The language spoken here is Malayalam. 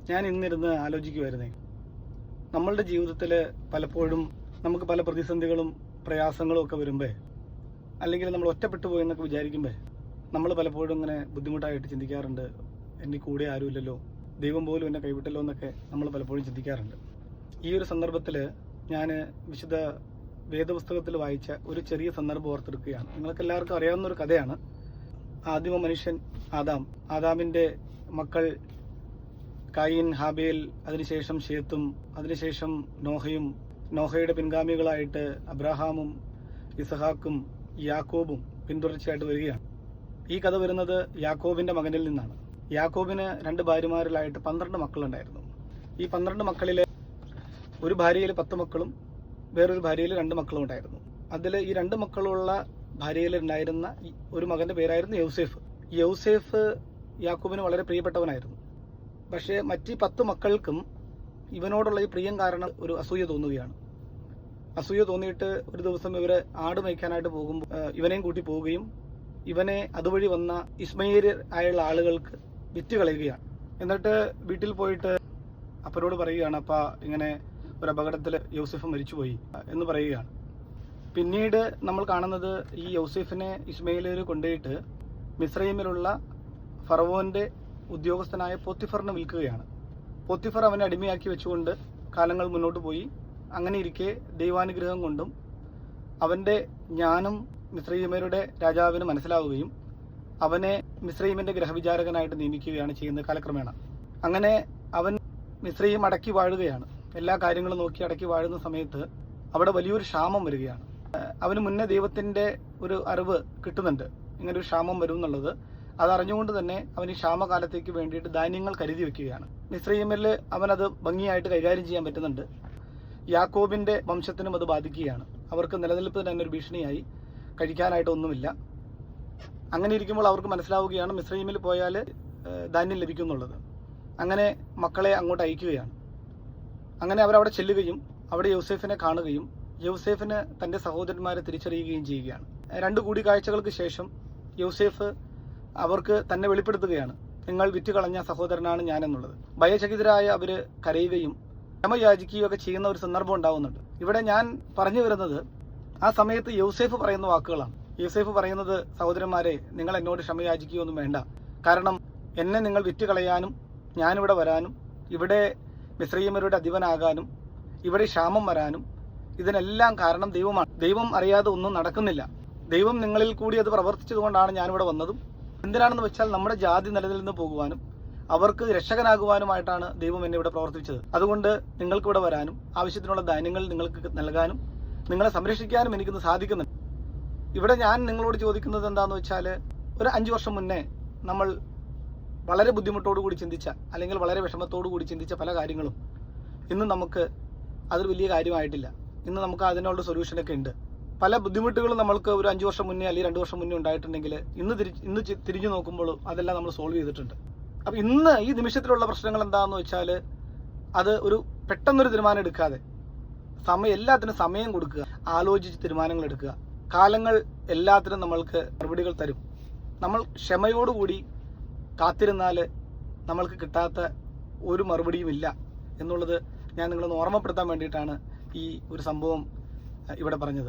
ഞാൻ ഇന്നിരുന്ന് ആലോചിക്കുമായിരുന്നേ, നമ്മളുടെ ജീവിതത്തിൽ പലപ്പോഴും നമുക്ക് പല പ്രതിസന്ധികളും പ്രയാസങ്ങളും ഒക്കെ വരുമ്പോൾ, അല്ലെങ്കിൽ നമ്മൾ ഒറ്റപ്പെട്ടു പോയെന്നൊക്കെ വിചാരിക്കുമ്പോൾ നമ്മൾ പലപ്പോഴും ഇങ്ങനെ ബുദ്ധിമുട്ടായിട്ട് ചിന്തിക്കാറുണ്ട്. എൻ്റെ കൂടെ ആരുമില്ലല്ലോ, ദൈവം പോലും എന്നെ കൈവിട്ടല്ലോ എന്നൊക്കെ നമ്മൾ പലപ്പോഴും ചിന്തിക്കാറുണ്ട്. ഈ ഒരു സന്ദർഭത്തിൽ ഞാൻ വിശുദ്ധ വേദപുസ്തകത്തിൽ വായിച്ച ഒരു ചെറിയ സന്ദർഭം ഓർത്തെടുക്കുകയാണ്. നിങ്ങൾക്ക് എല്ലാവർക്കും അറിയാവുന്ന ഒരു കഥയാണ്. ആദിമ മനുഷ്യൻ ആദാമിൻ്റെ മക്കൾ കായിൻ, ഹാബേൽ, അതിനുശേഷം ശേത്തും, അതിനുശേഷം നോഹയും, നോഹയുടെ പിൻഗാമികളായിട്ട് അബ്രഹാമും ഇസഹാക്കും യാക്കോബും പിന്തുടർച്ചയായിട്ട് വരികയാണ്. ഈ കഥ വരുന്നത് യാക്കോബിൻ്റെ മകനിൽ നിന്നാണ്. യാക്കോബിന് 2 ഭാര്യമാരിലായിട്ട് 12 മക്കളുണ്ടായിരുന്നു. ഈ 12 മക്കളിൽ ഒരു ഭാര്യയിൽ 10 മക്കളും വേറൊരു ഭാര്യയിൽ 2 മക്കളും ഉണ്ടായിരുന്നു. അതിൽ ഈ 2 മക്കളുള്ള ഭാര്യയിൽ ഉണ്ടായിരുന്ന ഒരു മകൻ്റെ പേരായിരുന്നു യൗസേഫ്. യൗസേഫ് യാക്കോബിന് വളരെ പ്രിയപ്പെട്ടവനായിരുന്നു. പക്ഷേ മറ്റ് 10 മക്കൾക്കും ഇവനോടുള്ള ഈ പ്രിയം കാരണം ഒരു അസൂയ തോന്നുകയാണ്. അസൂയ തോന്നിയിട്ട് ഒരു ദിവസം ഇവർ ആട് മേയ്ക്കാനായിട്ട് പോകുമ്പോൾ ഇവനെയും കൂട്ടി പോവുകയും ഇവനെ അതുവഴി വന്ന ഇസ്മയേൽ ആയുള്ള ആളുകൾക്ക് വിറ്റ് കളയുകയാണ്. എന്നിട്ട് വീട്ടിൽ പോയിട്ട് അപ്പനോട് പറയുകയാണ്, അപ്പ ഇങ്ങനെ ഒരു അപകടത്തിൽ യൗസേഫ് മരിച്ചുപോയി എന്ന് പറയുകയാണ്. പിന്നീട് നമ്മൾ കാണുന്നത് ഈ യൗസേഫിനെ ഇസ്മയേലിൽ കൊണ്ടുപോയിട്ട് മിസ്രൈമിലുള്ള ഫറവോന്റെ ഉദ്യോഗസ്ഥനായ പോത്തിഫറിന് വിൽക്കുകയാണ്. പോത്തിഫർ അവനെ അടിമയാക്കി വെച്ചുകൊണ്ട് കാലങ്ങൾ മുന്നോട്ട് പോയി. അങ്ങനെ ഇരിക്കെ ദൈവാനുഗ്രഹം കൊണ്ടും അവൻ്റെ ജ്ഞാനം മിസ്രൈമ്യരുടെ രാജാവിന് മനസ്സിലാവുകയും അവനെ മിസ്രൈമിൻ്റെ ഗ്രഹവിചാരകനായിട്ട് നിയമിക്കുകയാണ് ചെയ്യുന്നത് കാലക്രമേണ. അങ്ങനെ അവൻ മിസ്രൈം അടക്കി വാഴുകയാണ്. എല്ലാ കാര്യങ്ങളും നോക്കി അടക്കി വാഴുന്ന സമയത്ത് അവിടെ വലിയൊരു ക്ഷാമം വരികയാണ്. അവന് മുന്നേ ദൈവത്തിൻ്റെ ഒരു അറിവ് കിട്ടുന്നുണ്ട്, ഇങ്ങനെ ഒരു ക്ഷാമം വരും എന്നുള്ളത്. അതറിഞ്ഞുകൊണ്ട് തന്നെ അവൻ ഈ ക്ഷാമകാലത്തേക്ക് വേണ്ടിയിട്ട് ധാന്യങ്ങൾ കരുതി വെക്കുകയാണ്. മിസ്രൈമിൽ അവനത് ഭംഗിയായിട്ട് കൈകാര്യം ചെയ്യാൻ പറ്റുന്നുണ്ട്. യാക്കോബിൻ്റെ വംശത്തിനും അത് ബാധിക്കുകയാണ്. അവർക്ക് നിലനിൽപ്പ് തന്നെ ഒരു ഭീഷണിയായി, കഴിക്കാനായിട്ടൊന്നുമില്ല. അങ്ങനെ ഇരിക്കുമ്പോൾ അവർക്ക് മനസ്സിലാവുകയാണ് മിസ്രൈമിൽ പോയാൽ ധാന്യം ലഭിക്കും എന്നുള്ളത്. അങ്ങനെ മക്കളെ അങ്ങോട്ട് അയക്കുകയാണ്. അങ്ങനെ അവരവിടെ ചെല്ലുകയും അവിടെ യൗസേഫിനെ കാണുകയും യൗസേഫിന് തൻ്റെ സഹോദരന്മാരെ തിരിച്ചറിയുകയും ചെയ്യുകയാണ്. 2 കൂടിക്കാഴ്ചകൾക്ക് ശേഷം യൗസേഫ് അവർക്ക് തന്നെ വെളിപ്പെടുത്തുകയാണ്, നിങ്ങൾ വിറ്റുകളഞ്ഞ സഹോദരനാണ് ഞാനെന്നുള്ളത്. ഭയചകിതരായ അവർ കരയുകയും ക്ഷമ യാചിക്കുകയും ഒക്കെ ചെയ്യുന്ന ഒരു സന്ദർഭം ഉണ്ടാവുന്നുണ്ട്. ഇവിടെ ഞാൻ പറഞ്ഞു വരുന്നത് ആ സമയത്ത് യൗസേഫ് പറയുന്ന വാക്കുകളാണ്. യൗസേഫ് പറയുന്നത്, സഹോദരന്മാരെ, നിങ്ങൾ എന്നോട് ക്ഷമ യാചിക്കുകയൊന്നും വേണ്ട. കാരണം എന്നെ നിങ്ങൾ വിറ്റുകളയാനും ഞാനിവിടെ വരാനും ഇവിടെ മിസ്രൈമ്യരുടെ അധിപനാകാനും ഇവിടെ ക്ഷാമം വരാനും ഇതിനെല്ലാം കാരണം ദൈവമാണ്. ദൈവം അറിയാതെ ഒന്നും നടക്കുന്നില്ല. ദൈവം നിങ്ങളിൽ കൂടി അത് പ്രവർത്തിച്ചതുകൊണ്ടാണ് ഞാനിവിടെ വന്നതും. എന്തിനാണെന്ന് വെച്ചാൽ നമ്മുടെ ജാതി നിലനിന്ന് പോകുവാനും അവർക്ക് രക്ഷകനാകുവാനുമായിട്ടാണ് ദൈവം എന്നെ ഇവിടെ പ്രവർത്തിച്ചത്. അതുകൊണ്ട് നിങ്ങൾക്ക് ഇവിടെ വരാനും ആവശ്യത്തിനുള്ള ധാന്യങ്ങൾ നിങ്ങൾക്ക് നൽകാനും നിങ്ങളെ സംരക്ഷിക്കാനും എനിക്കിന്ന് സാധിക്കുന്നുണ്ട്. ഇവിടെ ഞാൻ നിങ്ങളോട് ചോദിക്കുന്നത് എന്താണെന്ന് വെച്ചാൽ, ഒരു 5 വർഷം മുന്നേ നമ്മൾ വളരെ ബുദ്ധിമുട്ടോടു കൂടി ചിന്തിച്ച, അല്ലെങ്കിൽ വളരെ വിഷമത്തോടു കൂടി ചിന്തിച്ച പല കാര്യങ്ങളും ഇന്ന് നമുക്ക് അതൊരു വലിയ കാര്യമായിട്ടില്ല. ഇന്ന് നമുക്ക് അതിനുള്ള സൊല്യൂഷനൊക്കെ ഉണ്ട്. പല ബുദ്ധിമുട്ടുകളും നമ്മൾക്ക് ഒരു 5 വർഷം മുന്നേ അല്ലെങ്കിൽ 2 വർഷം മുന്നേ ഉണ്ടായിട്ടുണ്ടെങ്കിൽ ഇന്ന് തിരിഞ്ഞു നോക്കുമ്പോൾ അതെല്ലാം നമ്മൾ സോൾവ് ചെയ്തിട്ടുണ്ട്. അപ്പം ഇന്ന് ഈ നിമിഷത്തിലുള്ള പ്രശ്നങ്ങൾ എന്താണെന്ന് വെച്ചാൽ, അത് ഒരു പെട്ടെന്നൊരു തീരുമാനം എടുക്കാതെ എല്ലാത്തിനും സമയം കൊടുക്കുക, ആലോചിച്ച് തീരുമാനങ്ങൾ എടുക്കുക. കാലങ്ങൾ എല്ലാത്തിനും നമ്മൾക്ക് മറുപടികൾ തരും. നമ്മൾ ക്ഷമയോടുകൂടി കാത്തിരുന്നാൽ നമ്മൾക്ക് കിട്ടാത്ത ഒരു മറുപടിയും ഇല്ല എന്നുള്ളത് ഞാൻ നിങ്ങളൊന്ന് ഓർമ്മപ്പെടുത്താൻ വേണ്ടിയിട്ടാണ് ഈ ഒരു സംഭവം ഇവിടെ പറഞ്ഞത്.